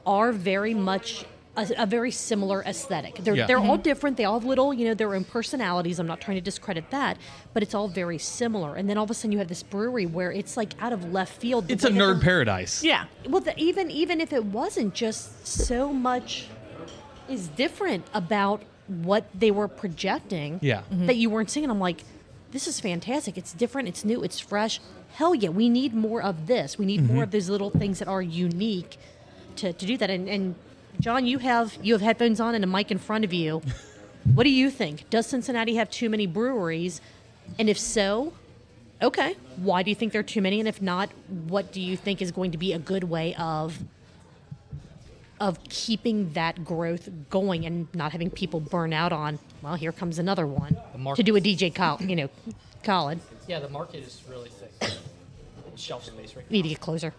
are very much a very similar aesthetic. They're all different. They all have little, their own personalities. I'm not trying to discredit that, but it's all very similar. And then all of a sudden you have this brewery where it's like out of left field. The it's a way that nerd the- paradise. Yeah. Well, even if it wasn't, just so much is different about what they were projecting. Yeah. That you weren't seeing. I'm like, this is fantastic. It's different. It's new. It's fresh. Hell yeah, we need more of this. We need more of those little things that are unique to do that. And John, you have headphones on and a mic in front of you. What do you think? Does Cincinnati have too many breweries? And if so, okay, why do you think there are too many? And if not, what do you think is going to be a good way of keeping that growth going and not having people burn out on, well, here comes another one to do a DJ Colin. Yeah, the market is really thick. Shelf space right now. Need to get closer.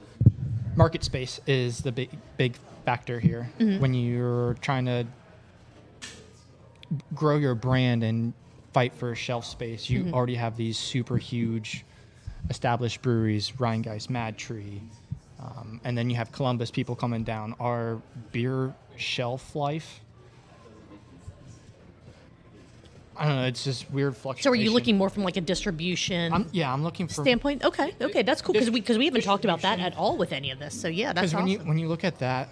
Market space is the big factor here when you're trying to grow your brand and fight for shelf space. You already have these super huge established breweries, Rheingeist, Mad Tree, and then you have Columbus people coming down. Our beer shelf life, I don't know, it's just weird fluctuation. So are you looking more from like a distribution I'm looking for standpoint? Okay, that's cool because we haven't talked about that at all with any of this. So yeah, that's awesome. When you look at that,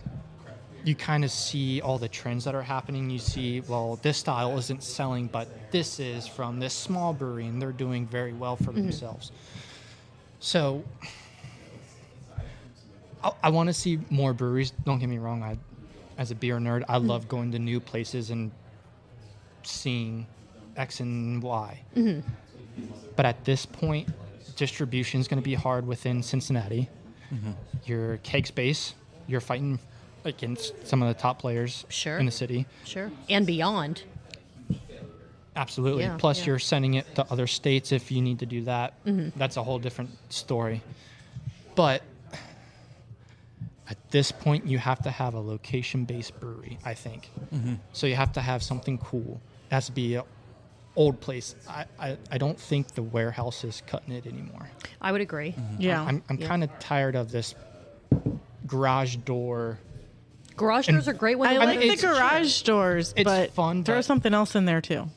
you kind of see all the trends that are happening. You see, well, this style isn't selling, but this is from this small brewery, and they're doing very well for themselves. So I want to see more breweries. Don't get me wrong. As a beer nerd, I love going to new places and seeing X and Y. But at this point, distribution is going to be hard within Cincinnati. Your keg space, you're fighting against some of the top players in the city. Sure. And beyond. Absolutely. Yeah, Plus, you're sending it to other states if you need to do that. That's a whole different story. But at this point, you have to have a location-based brewery, I think. So you have to have something cool. It has to be an old place. I don't think the warehouse is cutting it anymore. I would agree. Yeah. I'm kind of tired of this garage door. Garage doors are great when I they're like the garage doors, It's but fun, throw but- something else in there too.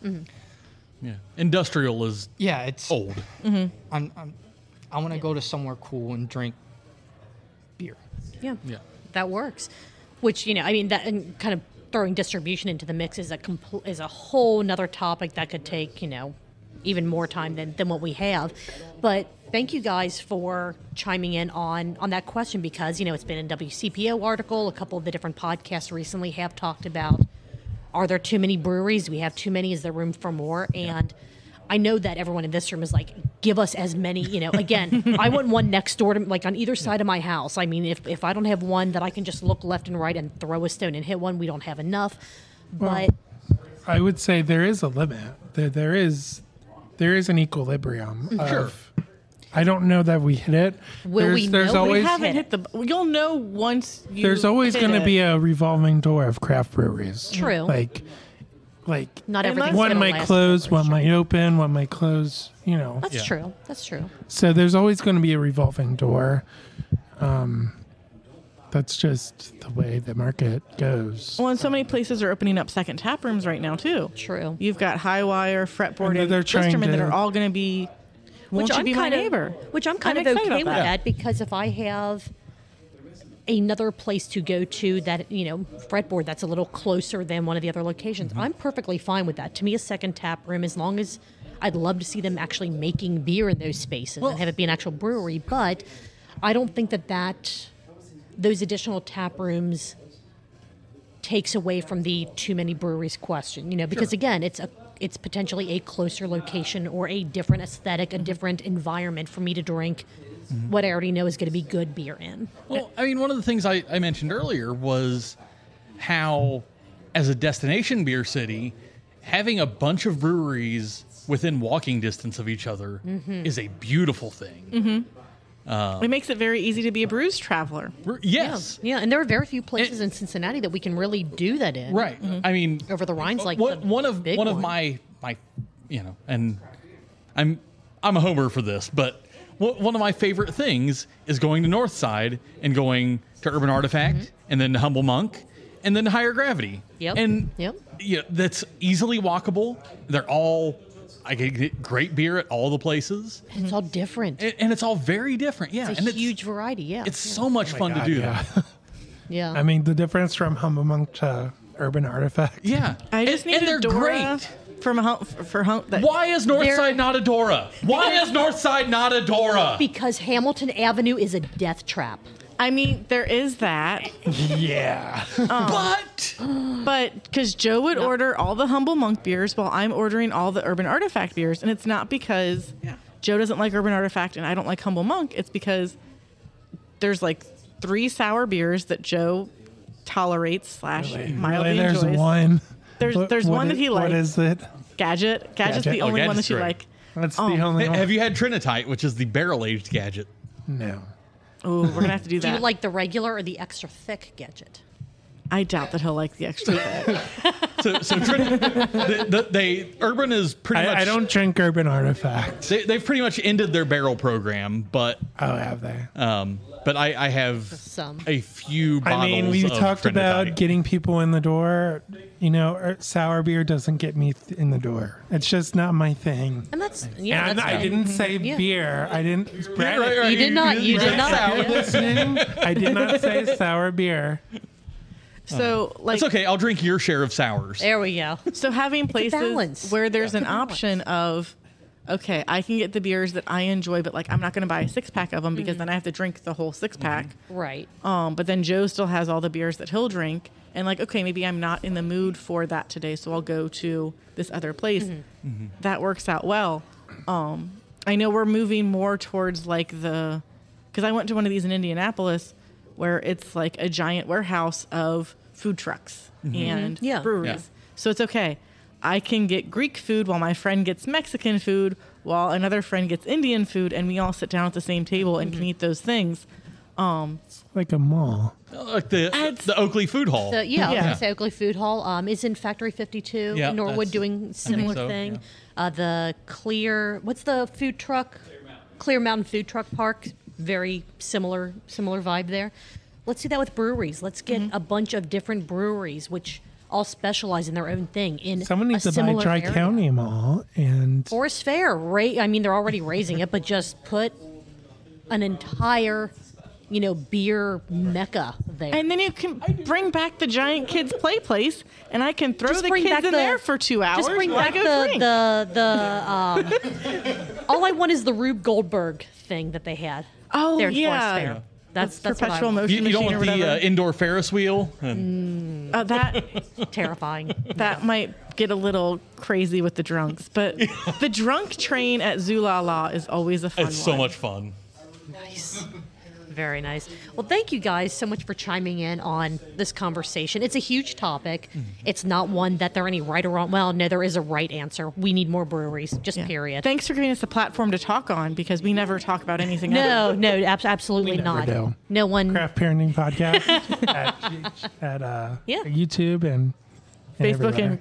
Yeah. Industrial is Yeah, it's old. I want to go to somewhere cool and drink beer. Yeah. Yeah. That works. Which, I mean, that and kind of throwing distribution into the mix is a whole nother topic that could take, even more time than what we have. But thank you guys for chiming in on that question because, it's been in WCPO article. A couple of the different podcasts recently have talked about, are there too many breweries? Do we have too many? Is there room for more? And I know that everyone in this room is like, give us as many, again, I want one next door to, like on either side of my house. I mean, if I don't have one that I can just look left and right and throw a stone and hit one, we don't have enough. But I would say there is a limit. There is an equilibrium of, I don't know that we hit it. Will we there's know? We always haven't hit the. You'll know once you. there's always hit going to it. be a revolving door of craft breweries. True. Like not Unless- everything's one gonna might last close, forever. one might open, one might close. That's Yeah. true. That's true. So there's always going to be a revolving door. That's just the way the market goes. Well, and so many places are opening up second tap rooms right now too. True. You've got Highwire, Fretboard, And and they're trying Listerman that to- are all going to be. Won't you be my neighbor? Which I'm kind I'm of excited okay about with that. that because if I have another place to go to that, fretboard that's a little closer than one of the other locations, I'm perfectly fine with that. To me, a second tap room, as long as I'd love to see them actually making beer in those spaces and have it be an actual brewery. But I don't think that those additional tap rooms takes away from the too many breweries question, because again, it's potentially a closer location or a different aesthetic, a different environment for me to drink what I already know is going to be good beer in. Well, I mean, one of the things I mentioned earlier was how, as a destination beer city, having a bunch of breweries within walking distance of each other is a beautiful thing. It makes it very easy to be a brews traveler. Yes. Yeah, and there are very few places in Cincinnati that we can really do that in. Right. I mean, Over the Rhine's like one of big my and I'm a homer for this, but one of my favorite things is going to Northside and going to Urban Artifact and then to Humble Monk and then to Higher Gravity. Yep. And Yep. That's easily walkable. I can get great beer at all the places. It's all different. And it's all very different. Yeah. It's and a huge variety, yeah. It's so much fun to do that. Yeah. I mean, the difference from Humble Monk to Urban Artifact. Yeah, I just need and a they're Dora great. from home for home. Why is Northside not a Dora? Why is Northside not a Dora? Because Hamilton Avenue is a death trap. I mean, there is that, Yeah. but because Joe would order all the Humble Monk beers while I'm ordering all the Urban Artifact beers, and it's not because Joe doesn't like Urban Artifact and I don't like Humble Monk. It's because there's like 3 sour beers that Joe tolerates / mildly There's enjoys. one. There's one that he likes. What is it? Gadget. Gadget's the Gadget. only one that Gadget's you great. like. That's the only one. Have you had Trinitite, which is the barrel-aged gadget? No. Oh, we're gonna have to do Do that. you like the regular or the extra thick gadget? I doubt that he'll like the extra bit. So Urban is pretty much. I don't drink Urban Artifact. They've pretty much ended their barrel program, but Oh, have they? I have Some. a few bottles. I mean, we of talked about Trinitite. getting people in the door. You know, sour beer doesn't get me in the door. It's just not my thing. And that's And that's I fine. didn't say Yeah. beer. I didn't. Brad, Right, right. You did not. You did not. Sour. Yeah. listening? I did not say sour beer. So like, It's okay. I'll drink your share of sours. There we go. so having places balance. where there's an It's a balance. option of, okay, I can get the beers that I enjoy, but like I'm not going to buy a 6-pack of them because then I have to drink the whole 6-pack. Right. But then Joe still has all the beers that he'll drink, and like, okay, maybe I'm not in the mood for that today, so I'll go to this other place. That works out well. I know we're moving more towards like because I went to one of these in Indianapolis where it's like a giant warehouse of food trucks and Yeah. breweries. Yeah. So it's okay. I can get Greek food while my friend gets Mexican food, while another friend gets Indian food, and we all sit down at the same table and can eat those things. Like a mall. Like the Oakley Food Hall. So, yeah, I was Yeah. gonna say Oakley Food Hall is in Factory 52 Yeah, in Norwood that's- doing similar so, thing. The what's the food truck? Clear Mountain Food Truck Park. Very similar vibe there. Let's do that with breweries. Let's get a bunch of different breweries, which all specialize in their own thing. In Someone needs a to buy similar Dry area. County Mall and Forest Fair. I mean, they're already raising it, but just put an entire, beer mecca there. And then you can bring back the giant kids play place, and I can throw Just the bring kids back in the- there for 2 hours. Just bring while I back go drink. all I want is the Rube Goldberg thing that they had. Oh, there in yeah. Forest Fair. That's what I perpetual want. motion You don't machine or want whatever. the indoor Ferris wheel? And That Terrifying. might get a little crazy with the drunks, but the drunk train at Zulala is always a fun it's so one. much fun. Nice. Very nice. Well, thank you guys so much for chiming in on this conversation. It's a huge topic. It's not one that there are any right or wrong. Well, no, there is a right answer. We need more breweries, just Yeah. period. Thanks for giving us a platform to talk on because we never talk about anything No, else. no, absolutely never not. do. No one. Craft Parenting Podcast at Yeah. YouTube and Facebook everywhere. and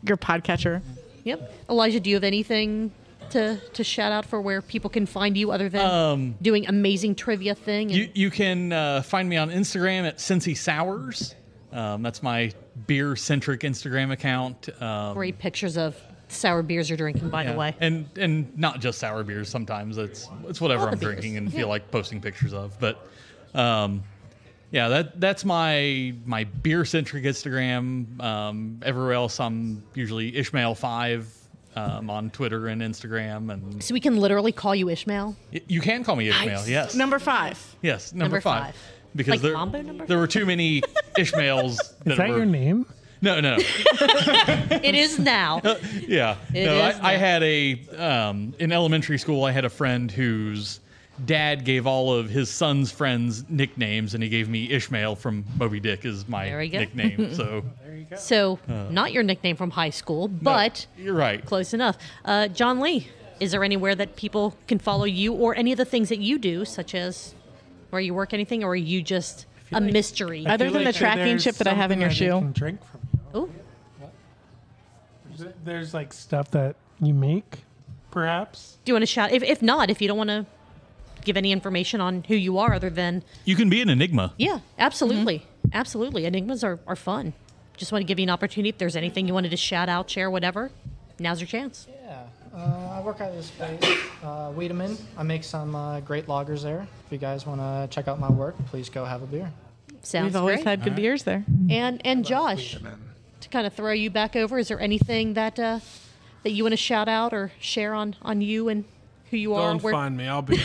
your podcatcher. Yep. Elijah, do you have anything to shout out for where people can find you other than doing amazing trivia thing? And You can find me on Instagram at Cincy Sours. That's my beer-centric Instagram account. great pictures of sour beers you're drinking, by the way. And not just sour beers. Sometimes it's whatever All the I'm beers. drinking and feel like posting pictures of. But that's my beer-centric Instagram. Everywhere else, I'm usually Ishmael5 on Twitter and Instagram, and So we can literally call you Ishmael? you can call me Ishmael. Yes, Number 5. yes, Number number five. five. Because Like there, combo number there were too many Ishmaels. Is that were, your name? No. It is now. Yeah. It No, is I now. had in elementary school, I had a friend whose dad gave all of his son's friends nicknames, and he gave me Ishmael from Moby Dick as my There we go. nickname. So So, not your nickname from high school, but you're right. close enough. John Lee, is there anywhere that people can follow you or any of the things that you do, such as where you work, anything, or are you just a mystery? Other I feel than the like tracking there's chip that I have in your something that shoe. they can drink from you. Oh, There's like stuff that you make, perhaps. do you want to shout? If not, if you don't want to give any information on who you are other than, You can be an enigma. yeah, absolutely. Absolutely. Enigmas are fun. Just want to give you an opportunity. If there's anything you wanted to shout out, share, whatever, now's your chance. Yeah, I work at this place, Wiedemann. I make some great lagers there. If you guys want to check out my work, please go have a beer. Sounds We've always great. had good beers there. And Josh, Wiedemann. to kind of throw you back over, is there anything that that you want to shout out or share on you and who you are? Don't find me. I'll be.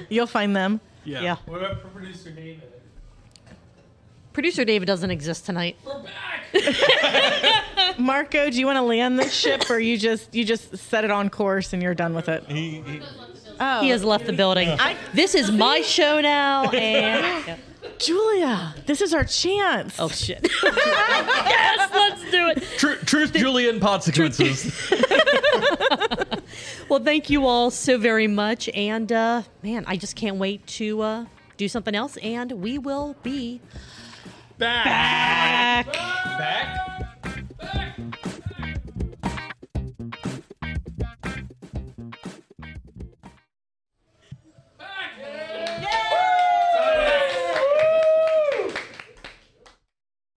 You'll find them. Yeah. What about producer David? Producer David doesn't exist tonight. Marco, do you want to land this ship, or you just set it on course and you're done with it? He Oh, He has left the building. This is my show now, and Julia, this is our chance. oh shit! Yes, let's do it. truth, Julian consequences. Well, thank you all so very much, and man, I just can't wait to do something else, and we will be Back. back.